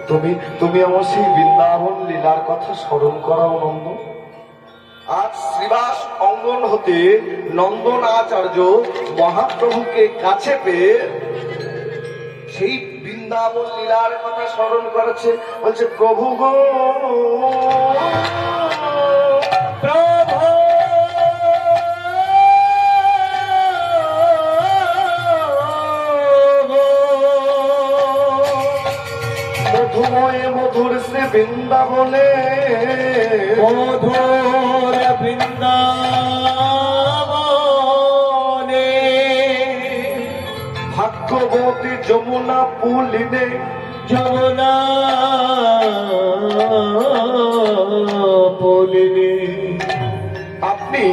তুমি তুমি আমার সেই বৃন্দাবন লীলার কথা স্মরণ করাও নন্দ। আজ শ্রীবাস অঙ্গন হতে নন্দন আচার্য মহাপ্রভুকে কাছে পেয়ে সেই বৃন্দাবন লীলার কথা স্মরণ করেছে। বলছে প্রভু গো প্রভু, মধুময় মধুর শ্রী বৃন্দাবনে, মধুর বৃন্দাবনে, ভাগ্যবতী যমুনা পুলিনে, যমুনা পুলিনে। আপনি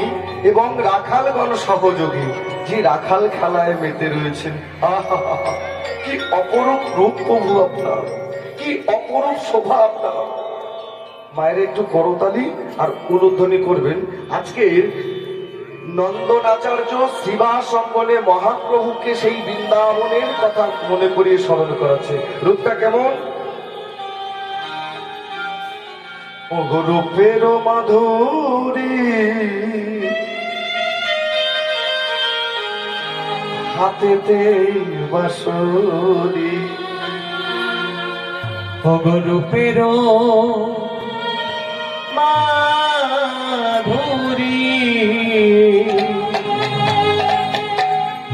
এবং রাখালগণ সহযোগী যে রাখাল খেলায় মেতে রয়েছেন। আহা, কি অপরূপ রূপ প্রভু আপনার, কি অপরূপ শোভা আপনার। মায়ের একটু করতালি আর উলুধ্বনি করবেন। আজকের নন্দনাচার্য শ্রীবাস অঙ্গনে মহাপ্রভুকে সেই বৃন্দাবনের কথা মনে করিয়ে স্মরণ করাচ্ছে। রূপটা কেমন? রূপের মাধুরী, হাতেতে বাঁশরি, রূপের মাধুরী,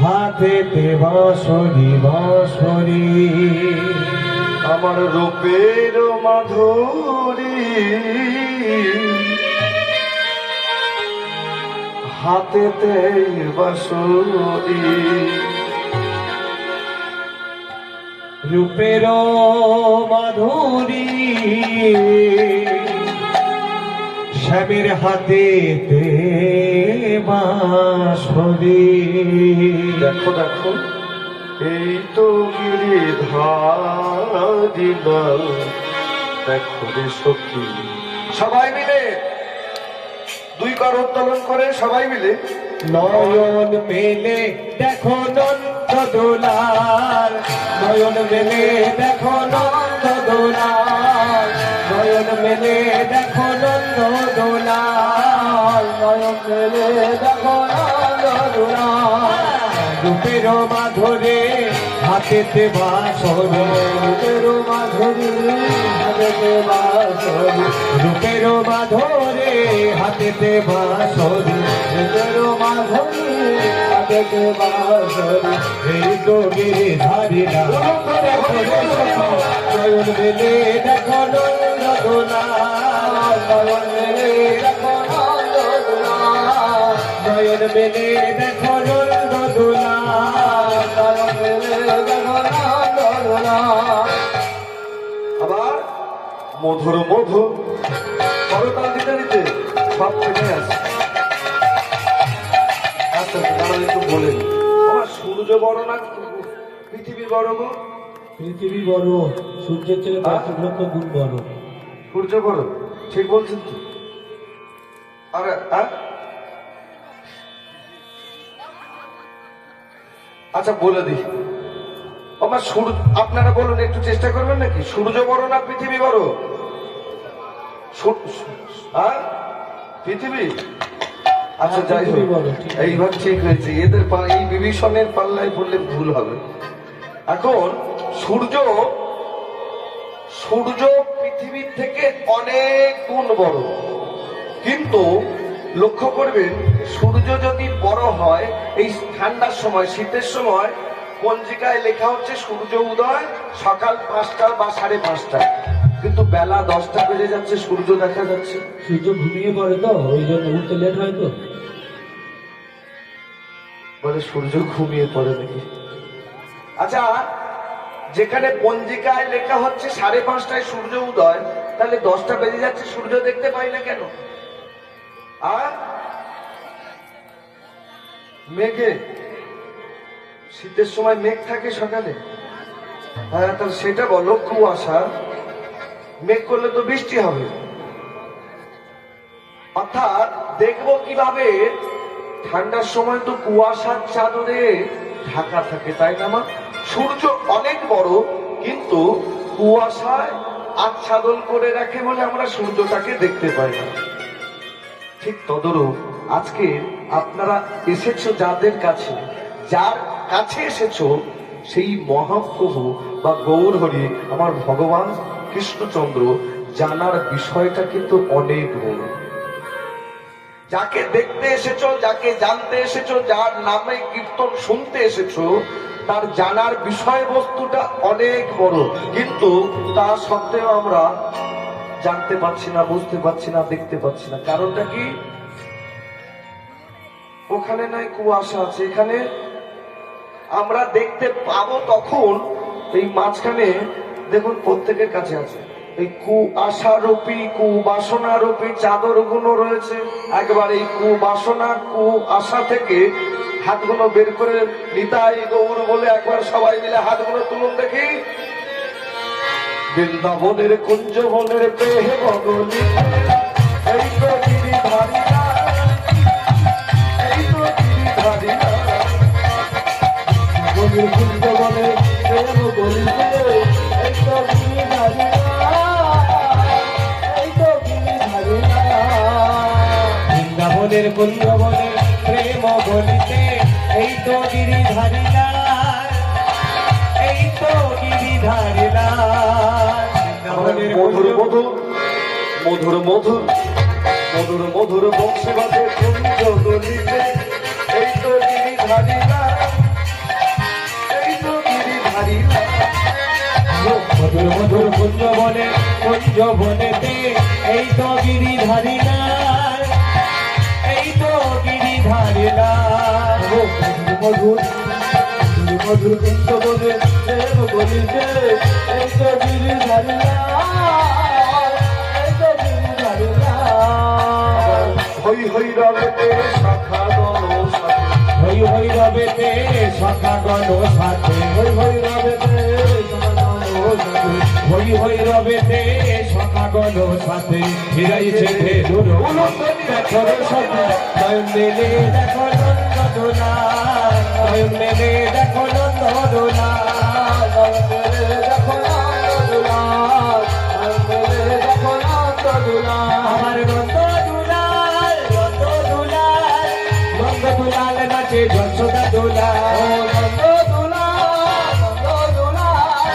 হাতেতে বাঁশরি বাঁশরি। আমার রূপের মাধুরী, হাতেতে বাঁশরি। রূপের মাধুরী, শ্যামের হাতেতে বাঁশরি। দেখো দেখো, এই তো গিরিধারী লাল, দেখো রে সখী। সবাই মিলে দুই কর উত্তোলন করে সবাই মিলে। নয়ন মেলে দেখো নন্দ দোলার, নয়ন মেলে দেখো নন্দ দোলার, নয়ন মেলে দেখো নন্দ দোলার, নয়ন মেলে দেখো নন্দ দোলার। রূপের মাধুরে হাতেতে বাঁশরি, রূপের মাধুরে হাতেতে বাঁশরি, রূপের মাধুরে হাতেতে বাঁশরি, রূপের মাধুরে হাতেতে বাঁশরি। এই তো গিরিধারী লাল, নয়ন মেলে দেখো নন্দ দোলার, নয়ন মেলে দেখো নন্দ দোলার, নয়ন মেলে দেখো নন্দ দোলার, নয়ন মেলে দেখো নন্দ দোলার। আবার মধুর মধু করতাল দিতে দিতে সব থেকে আসে। আচ্ছা দাঁড়ান একটু বলেন, আমার সূর্য বড় না পৃথিবী বড় গো? পৃথিবী বড়, সূর্যের থেকে ৫ লক্ষ গুণ বড়। সূর্য বড়, ঠিক বলছেন তো? আর আচ্ছা বলে দিই, আমার সূর্য, আপনারা বলুন, একটু চেষ্টা করবেন নাকি? সূর্য বড় না পৃথিবী বড়? পৃথিবী। আচ্ছা যাই হোক, এইবার ঠিক হয়েছে। এদের এই বিভীষণের পাল্লায় বললে ভুল হবে। এখন সূর্য, সূর্য পৃথিবীর থেকে অনেক গুণ বড়, কিন্তু লক্ষ্য করবেন সূর্য যদি বড় হয়, এই ঠান্ডার সময়, শীতের সময় পঞ্জিকায় লেখা হচ্ছে সূর্য উদয় সকাল ৫টা বা ৫:৩০, কিন্তু বেলা 10টা বেজে যাচ্ছে, সূর্য দেখা যাচ্ছে। সূর্য ঘুমিয়ে পড়ে তো, ওই জন্য উঠতে লেট হয় তো। বলে সূর্য ঘুমিয়ে পড়ে নাকি? আচ্ছা, যেখানে পঞ্জিকায় লেখা হচ্ছে ৫:৩০টায় সূর্য উদয়, তাহলে 10টা বেজে যাচ্ছে, সূর্য দেখতে পাই না কেন? আর মেঘে, শীতের সময় মেঘ থাকে সকালে, হ্যাঁ, তাহলে সেটা বলো কুয়াশা। মেঘ করলে তো বৃষ্টি হবে। অর্থাৎ দেখবো কিভাবে? ঠান্ডার সময় তো কুয়াশার চাদরে ঢাকা থাকে, তাই না মা? সূর্য অনেক বড়, কিন্তু কুয়াশায় আচ্ছাদন করে রাখে বলে আমরা সূর্যটাকে দেখতে পাই না। ঠিক তদরূপ আজকে আপনারা এসেছো যাদের কাছে, যার কাছে এসেছো সেই মহাপ্রভু বা গৌর হরি আমার ভগবান কৃষ্ণচন্দ্র জানার বিষয়টা কিন্তু অনেক বড়। যাকে দেখতে এসেছো, যাকে জানতে এসেছো, যার নামে কীর্তন শুনতে এসেছো, তার জানার বিষয়বস্তুটা অনেক বড়, কিন্তু তা সত্ত্বেও আমরা জানতে পারছি না, বুঝতে পারছি না, দেখতে পাচ্ছি না। কারণটা কি? ওখানে নাই কুয়াশা আছে, এখানে আমরা দেখতে পাবো তখন। এই মাঝখানে দেখুন প্রত্যেকের কাছে আছে এই কুয়াশারূপী কুবাসনারূপী চাদর গুলো রয়েছে। একবার এই কুবাসনা কুয়াশা থেকে হাতগুলো বের করে নিতাই গৌর বলে একবার সবাই মিলে হাতগুলো তুলুন দেখি। বৃন্দাবনের কুঞ্জ বনের প্রেহ বগলি, এই তো গিরিধারীরা, এই তো গিরিধারীরা। কুঞ্জ বলে প্রেম বলিতে, এই তো গিরিধারীরা, এই তো গিরিধারীরা। বৃন্দাবনের কুঞ্জ বলে প্রেম বলিতে, এই তো গিরিধারীরা, এই তো গিরিধারীরা। মধুর মধুর মধুর মধুর মধুর মধুর বংশী বাজে কুঞ্জ গলিতে, এই তো গিরিধারীরা, এই তো গিরিধারীরা। মধুর মধুর কুঞ্জ বনে কুঞ্জ বনেতে, এই তো গিরিধারীরা, এই তো গিরিধারীরা। মধুর মধুর কুঞ্জ বনে প্রেম বলিতে, এই তো গিরিধারীরা, এই তো গিরিধারীরা। হই হই রবেতে শাখা গণ সাথে, হই হই রবেতে শাখা গণ সাথে, হই হই রবেতে শাখা গণ সাথে, হই হই রবেতে শাখা গণ সাথে। ফিরাইছে ধেনুর দেখো সখী, নয়ন মেলে দেখো নন্দ দোলা, নয়ন মেলে দেখো নন্দ দোলা, নয়ন মেলে দেখো নন্দ দোলা, নয়ন মেলে দেখো নন্দ দোলা। আমার নন্দ দুলাল, নন্দ দুলাল, নন্দ দুলাল নাচে যশোদা দোলা। ও নন্দ দুলাল, নন্দ দুলাল,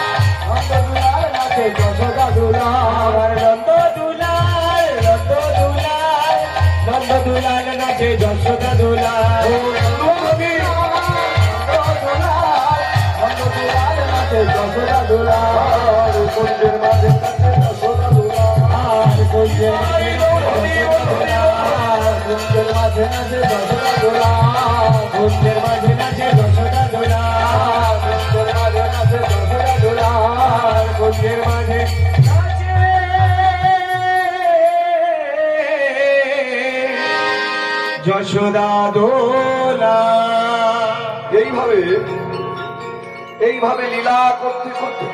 নন্দ দুলাল নাচে যশোদা দোলা। আমার নন্দ দুলাল, নন্দ দুলাল, নন্দ দুলাল নাচে যশোদা দোলা। ও নন্দ দুলাল, নন্দ দুলাল নাচে যশোদা দোলা। কুঞ্জের মাঝে কাছে যশোদা দোলা, আর কুঞ্জের মাঝে যশোদা দোলা, কুঞ্জের মাঝে নাচে যশোদা দোলা, কুঞ্জের মাঝে নাচে যশোদা দোলা, কুঞ্জের মাঝে নাচে যশোদা দোলা, কুঞ্জের মাঝে নাচে যশোদা দোলা। এইভাবে এইভাবে লীলা করতে করতে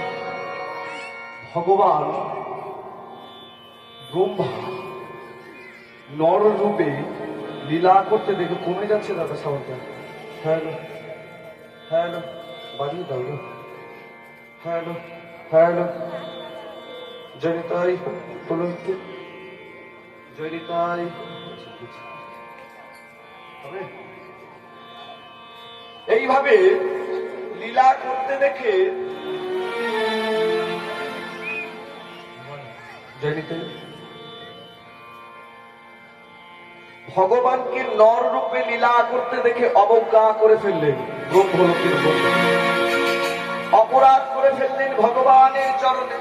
ভগবান ব্রহ্মা নর রূপে লীলা করতে দেখে কমে যাচ্ছে দাদা সাউন্ডটা। হ্যালো হ্যালো বাড়িয়ে দাও গো। হ্যালো হ্যালো জয়িতাই বলো একটু জয়িতাই। হবে এইভাবে লীলা করতে দেখে ভগবানকে নর রূপে লীলা করতে দেখে অবজ্ঞা করে ফেললেন ব্রহ্মলোকের ব্রহ্ম, অপরাধ করে ফেললেন ভগবানের চরণে।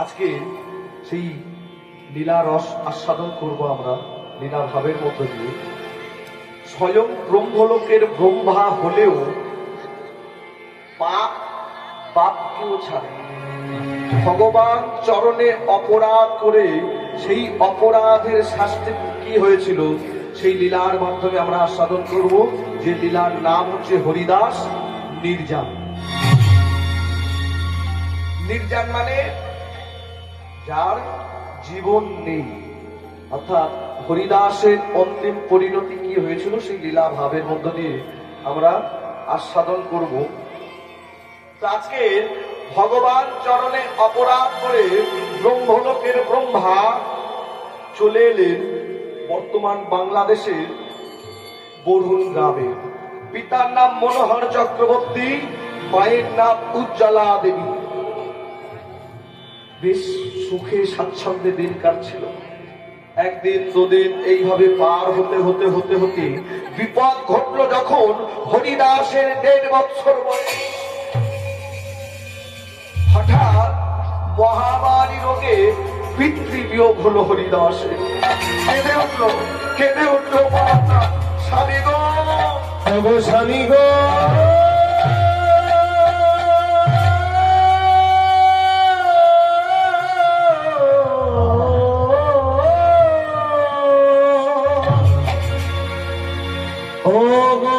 আজকে সেই লীলা রস আস্বাদন করব আমরা লীলা ভাবের মধ্য দিয়ে। স্বয়ং ব্রহ্মলোকের ব্রহ্মা হলেও পাপ কেউ ছাড়ে। ভগবান চরণে অপরাধ করে সেই অপরাধের শাস্তি কি হয়েছিল সেই লীলার মাধ্যমে আমরা আস্বাদন করব। যে লীলার নাম হচ্ছে হরিদাস নির্যান। নির্যান মানে যার জীবন নেই, অর্থাৎ হরিদাসের অন্তিম পরিণতি কি হয়েছিল সেই লীলা ভাবের মধ্য দিয়ে আমরা আস্বাদন করব। তো আজকে ভগবান চরণে অপরাধ করে ব্রহ্মলোকের ব্রহ্মা চলে এলেন বর্তমান বাংলাদেশের বরুণ গ্রামে। পিতার নাম মনোহর চক্রবর্তী, মায়ের নাম উজ্জ্বলা দেবী। বেশ সুখে স্বাচ্ছন্দ্যে দিন কাটছিল। একদিন দুদিন এইভাবে পার হতে হতে হতে হতে বিপদ ঘটল যখন হরিদাসের 1.5 বছর বয়স। হঠাৎ মহামারী রোগে পিতৃবিয়োগ হলো হরিদাসের। কেঁদে উঠলো মাতা, স্বামী গো, স্বামী গো, ও গো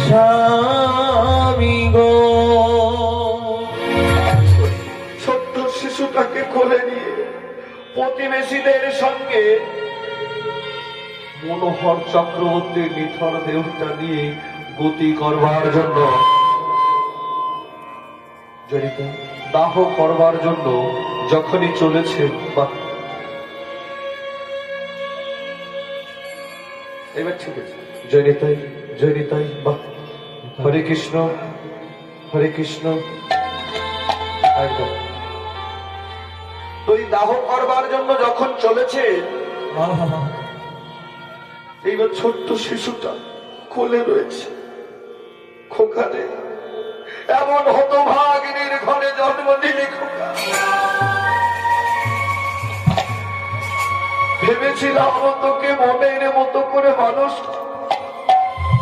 স্বামী গো। ছোট্ট শিশুটাকে কোলে নিয়ে প্রতিবেশীদের সঙ্গে মনোহর চক্রবর্তীর নিথর দেহটা নিয়ে গতি করবার জন্য জড়িত দাহ করবার জন্য যখনই চলেছে, বা এবার ঠিক আছে, জয়নিতাই জয়নিতাই, বাহ, হরে কৃষ্ণ হরে কৃষ্ণ। একদম তুই দাহ করবার জন্য যখন চলেছে, এইবার ছোট্ট শিশুটা কোলে রয়েছে। খোকারে, এমন হতভাগিনীর ঘরে জন্ম নিলি খোকা। ভেবেছিলাম তোকে মনের মতো করে মানুষ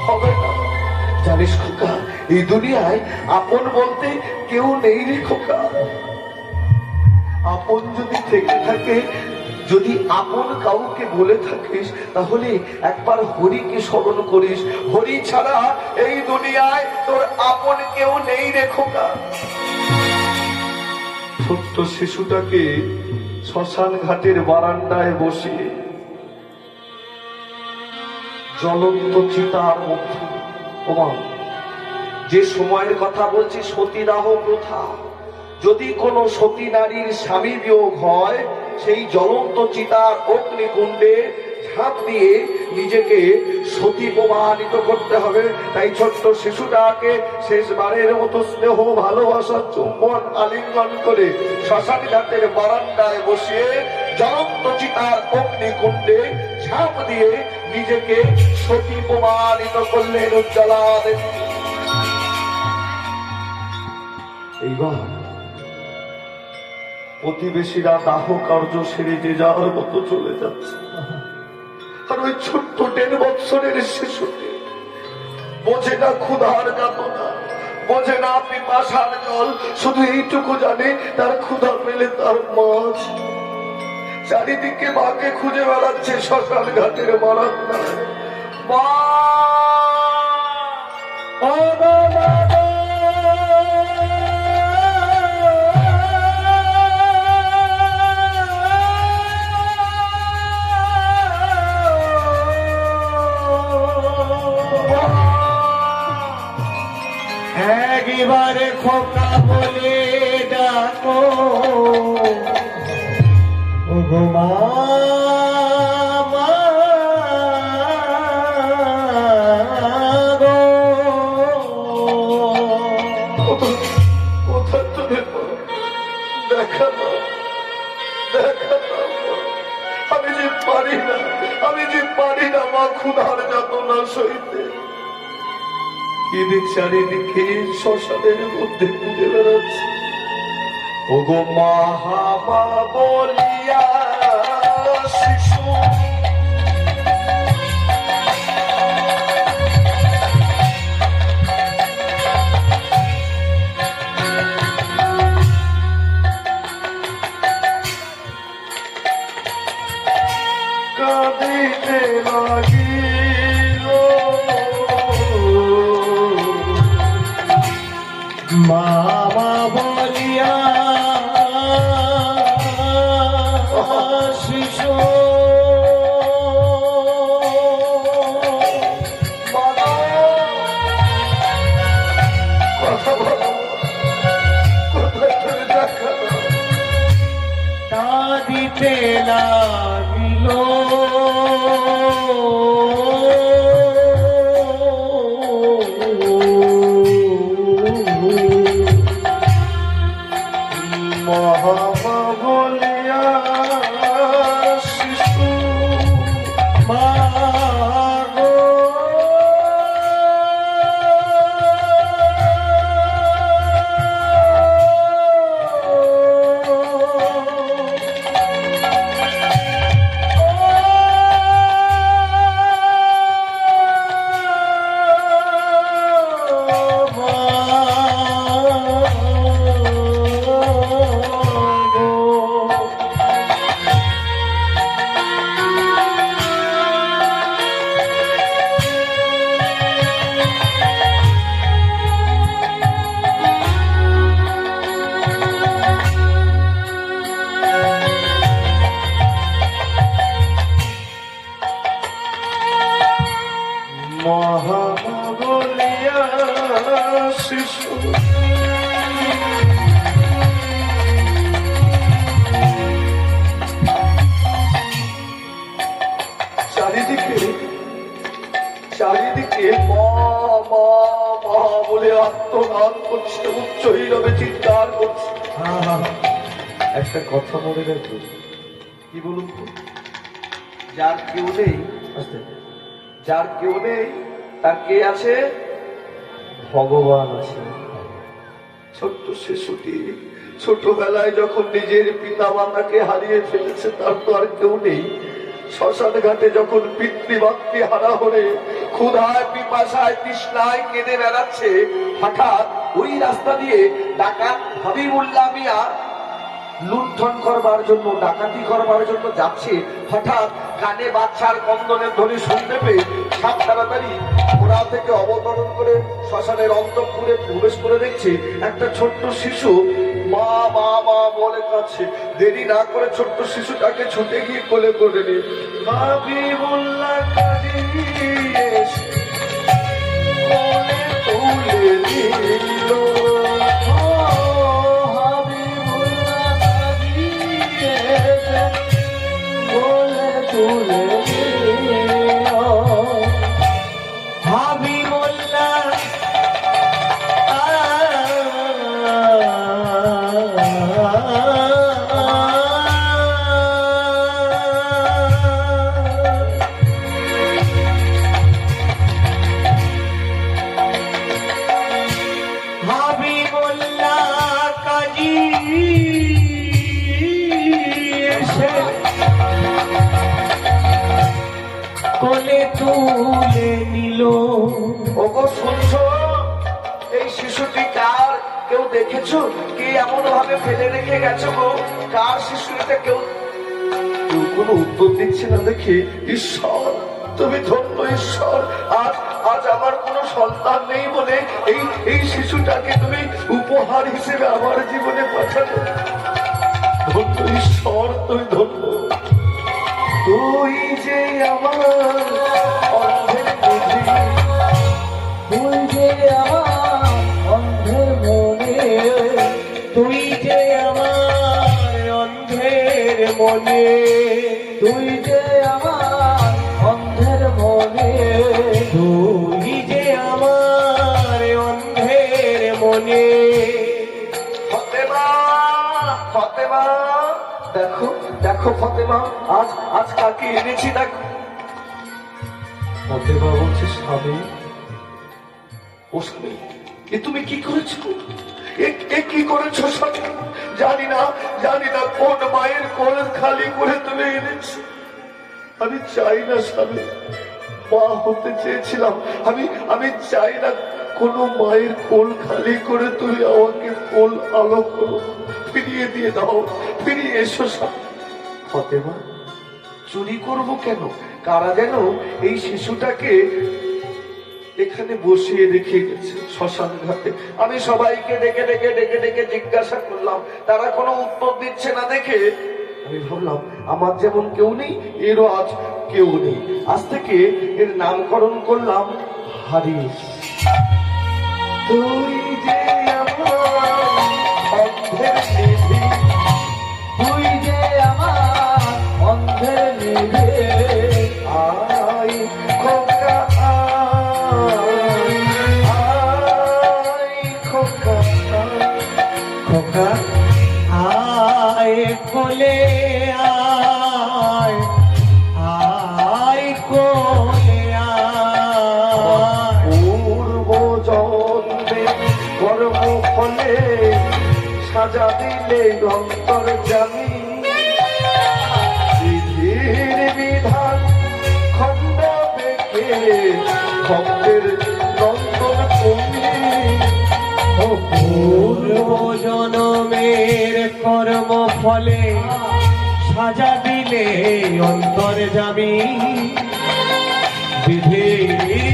হবে না। জানিস খোকা, এই দুনিয়ায় আপন বলতে কেউ নেই রে খোকা। আপন যদি থেকে থাকে, যদি আপন কাউকে বলে থাকিস, তাহলে একবার হরিকে স্মরণ করিস। হরি ছাড়া এই দুনিয়ায় তোর আপন কেউ নেই রে খোকা। ছোট্ট শিশুটাকে শ্মশান ঘাটের বারান্দায় বসিয়ে জ্বলন্ত চিতার মধ্যে, যে সময়ের কথা বলছি সতীদাহ প্রথা, যদি কোনো সতী নারীর স্বামী বিয়োগ হয়, সেই জ্বলন্ত চিতার অগ্নিকুণ্ডে ঝাঁপ দিয়ে নিজেকে সতী প্রমাণিত করতে হবে। তাই ছোট্ট শিশুটাকে শেষবারের মতো স্নেহ ভালোবাসার চুম্বন আলিঙ্গন করে শ্মশান ঘাটের বারান্দায় বসিয়ে জ্বলন্ত চিতার অগ্নিকুণ্ডে ঝাঁপ দিয়ে নিজেকে সতী প্রমাণিত করলেন উজ্জ্বলা দেবী। এইবার প্রতিবেশীরা দাহ কার্য সেরে যে যাওয়ার মতো চলে যাচ্ছে, আর ওই ছোট্ট 1.5 বছরের শিশুটি বোঝে না ক্ষুধার যাতনা, বোঝে না পিপাসার জল, শুধু এইটুকু জানে তার ক্ষুধা পেলে তার মাছ। চারিদিকে মাকে খুঁজে বেড়াচ্ছে শ্মশান ঘাটের বারান্দায়। মা, ও বাবা, একবারে খোকা বলে ডাকো, ও গো মা, কোথায় তুমি দেখা দাও, দেখা দাও। আমি যে পারি না, আমি যে পারি না মা ক্ষুধার যাতনা সইতে। চারিদিকে শ্মশানের মধ্যে খুঁজে বেড়াচ্ছে। ওগো মহামা বলিয়া শিশু কাঁদিতে লাগিল, মামা বলিয়া শিশু। লাগিল মহামা বলিয়া শিশু মাগো মহামা বলিয়া শিশু চারিদিকে চারিদিকে মা মা মা বলে আত্মনাদ করছে, উচ্চ নীরবে চিৎকার করছে। একটা কথা মনে রাখো, কি বলুন তো, যার কেউ নেই, যার কেউ নেই তার কে আছে? ভগবান আছে। ছোট্ট শিশুটি ছোটবেলায় যখন নিজের পিতা মাতাকে হারিয়ে ফেলেছে, তার তো আর কেউ নেই। শ্মশান ঘাটে যখন পিতৃমাতৃ হারা হয়ে ক্ষুধায় পিপাসায় তৃষ্ণায় কেঁদে বেড়াচ্ছে, হঠাৎ ওই রাস্তা দিয়ে ডাকাত হাবিবুল্লাহ মিয়া লুণ্ঠন করবার জন্য, ডাকাতি করবার জন্য যাচ্ছে। হঠাৎ কানে বাচ্চার কন্দনের ধ্বনি শুনতে পেয়ে সাপ তাড়াতাড়ি ঘোড়া থেকে অবতরণ করে শ্মশানের অন্তঃপুরে প্রবেশ করে দেখছে একটা ছোট্ট শিশু মা মা মা বলে কাছে। দেরি না করে ছোট্ট শিশুটাকে ছুটে গিয়ে কোলে করে নিয়ে হাবিবুল্লাহ কাজী এসে কোলে তুলে নিল। হাবিবুল্লাহ কাজী এসে কোলে তুলে নিল। ওগো শুনছো, এই শিশুটি কার? কেউ দেখেছো? কে এমন ভাবে ফেলে রেখে গেছো গো? কার শিশু এটা? কেউ কেউ কোনো উত্তর দিচ্ছে না দেখে, ঈশ্বর তুমি ধন্য ঈশ্বর, আজ আজ আমার কোনো সন্তান নেই বলে এই এই শিশুটাকে তুমি উপহার হিসেবে আমার জীবনে পাঠালে। ধন্য ঈশ্বর, তুমি ধন্য। তুই যে আমার অন্ধের বুদ্ধি, তুই যে আমার অন্ধের মনে, তুই যে আমার অন্ধের মনে, তুই যে আমার অন্ধের মনে, তুই যে আমার অন্ধের মনে। ফতেমা, ফতেমা, দেখো দেখো ফতেমা, আজ আজ কাকে এনেছি দেখো। ফতেমা বলছে স্বামী, ও স্বামী, এ তুমি কি করেছো? এ কি করেছো স্বামী? জানি না জানি না কোন মায়ের কোল খালি করে তুমি এনেছো। আমি চাই না স্বামী, মা হতে চেয়েছিলাম। আমি আমি চাই না কোন মায়ের কোল খালি করে তুমি আমাকে কোল আলো করো, ফিরিয়ে দিয়ে দাও, ফিরিয়ে এসো স্বামী। ফতেমা, চুরি করব কেন? কারা যেন এই শিশুটাকে এখানে বসিয়ে রেখে গেছে শ্মশান ঘাটে। আমি সবাইকে ডেকে ডেকে ডেকে ডেকে জিজ্ঞাসা করলাম, তারা কোনো উত্তর দিচ্ছে না দেখে আমি ভাবলাম আমার যেমন কেউ নেই, এরও আজ কেউ নেই। আজ থেকে এর নামকরণ করলাম হারিস। তুই যে আমার অন্ধের নিধি, তুই যে আমার হ্যাঁ? আয় কোলে আয়, আয় কোলে আয়। পূর্ব জন্মে কর্ম ফলে সাজা দিলে অন্তর জানি, বিধির বিধান খণ্ড দেখে ভক্তের নন্দন তুমি। ও পূর্ব জনমের কর্ম ফলে সাজা দিলে অন্তর যাবি, বিধির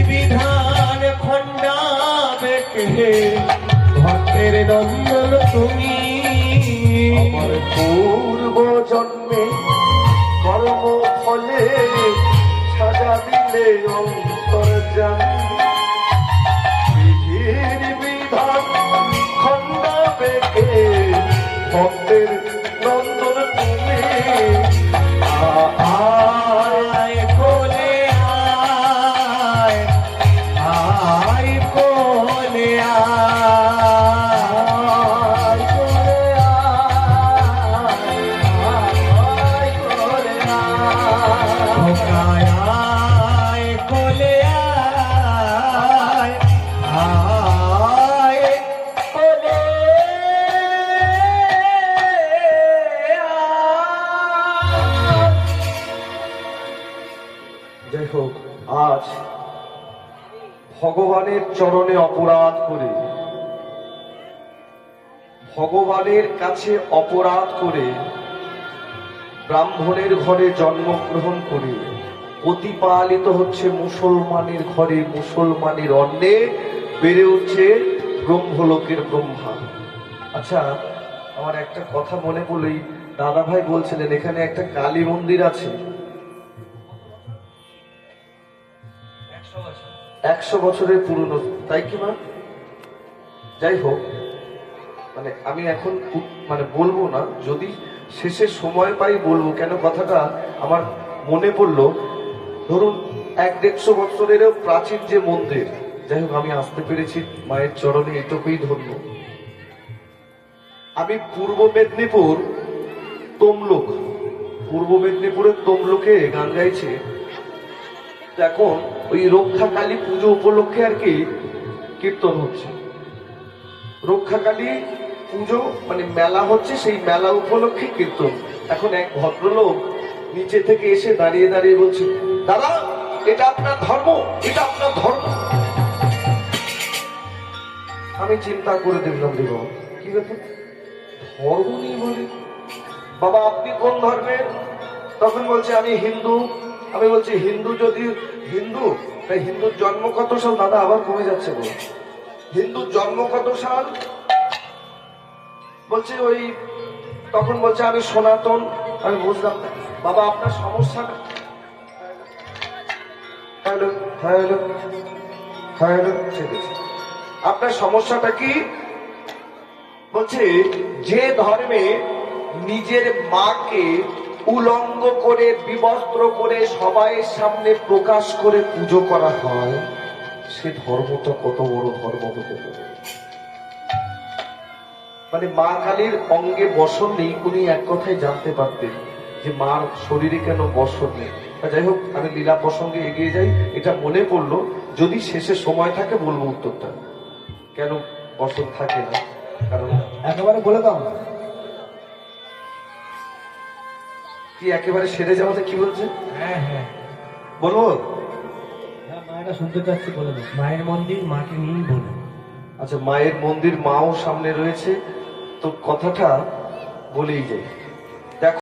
বিধান খণ্ডা দেখে ভক্তের নন্দন তুমি। আমার পূর্ব জন্মে কর্ম ফলে সাজা দিলে অন্তর জানি, বিধির বিধান খণ্ড দেখে ভক্তের নন্দন তুমি। আয় কোলে আয়, আয় কোলে আয়। আয় কোলে আয়, আয় কোলে আয়। যাই হোক, আজ ভগবানের চরণে অপরাধ করে, ভগবানের কাছে অপরাধ করে, ব্রাহ্মণের ঘরে জন্মগ্রহণ করে প্রতিপালিত হচ্ছে মুসলমানের ঘরে, মুসলমানের অন্নে বেড়ে উঠছে ব্রহ্মলোকের ব্রহ্মা। আচ্ছা, আমার একটা কথা মনে পড়লেই, দাদা ভাই বলছিলেন এখানে একটা কালী মন্দির আছে, 100 বছরের পুরনো, তাই কি মা? যাই হোক, মানে আমি এখন মানে বলবো না, যদি শেষে সময় পাই বলবো, কেন কথাটা আমার মনে পড়লো। ধরুন 100-150 বছরেরও প্রাচীন যে মন্দির, যাই হোক আমি আসতে পেরেছি মায়ের চরণে, এটুকুই ধন্য। আমি পূর্ব মেদিনীপুর তমলুক, পূর্ব মেদিনীপুরের তমলুকে গান গাইছে। এখন ওই রক্ষাকালী পুজো উপলক্ষে আর কি কীর্তন হচ্ছে, রক্ষাকালী পুজো মানে মেলা হচ্ছে, সেই মেলা উপলক্ষে কীর্তন। এখন এক ভদ্রলোক নিচে থেকে এসে দাঁড়িয়ে দাঁড়িয়ে বলছে, দাদা এটা আপনার ধর্ম, এটা আপনার ধর্ম। আমি চিন্তা করে দেখলাম, দেব কি ব্যাপার, ধর্ম নেই বলে? বাবা আপনি কোন ধর্মের? তখন বলছে আমি হিন্দু। আমি বলছি হিন্দু যদি হিন্দু, তাই হিন্দুর জন্ম কত সাল? দাদা আবার কমে যাচ্ছে বল, হিন্দুর জন্ম কত সাল? বলছে ওই, তখন বলছে আমি সনাতন। আমি বুঝলাম না। বাবা আপনার সমস্যাটা, হ্যালো হ্যালো হ্যালো, ঠিক আছে, আপনার সমস্যাটা কি? বলছে যে ধর্মে নিজের মাকে উলঙ্গ করে বিবস্ত্র করে সবাইয়ের সামনে প্রকাশ করে পুজো করা হয়, সে ধর্মটা কত বড় ধর্ম হতে পারে। মানে মা কালীর অঙ্গে বসন নেই, উনি এক কথায় জানতে পারতেন যে মার শরীরে কেন বসন নেই। যাই হোক, আমি লীলা প্রসঙ্গে এগিয়ে যাই, এটা মনে পড়লো, যদি শেষে সময় থাকে বলবো উত্তরটা, কেন বসন থাকে না। কারণ একেবারে বলে দাও। কি একেবারে সেরে যাওয়াতে কি বলছে? হ্যাঁ হ্যাঁ বলবো? হ্যাঁ, মায়েরা শুনতে চাচ্ছি, বলে দাও। মায়ের মন্দির, মাকে নিয়েই বলুন। আচ্ছা, মায়ের মন্দির, মাও সামনে রয়েছে, তো কথাটা বলেই যাই।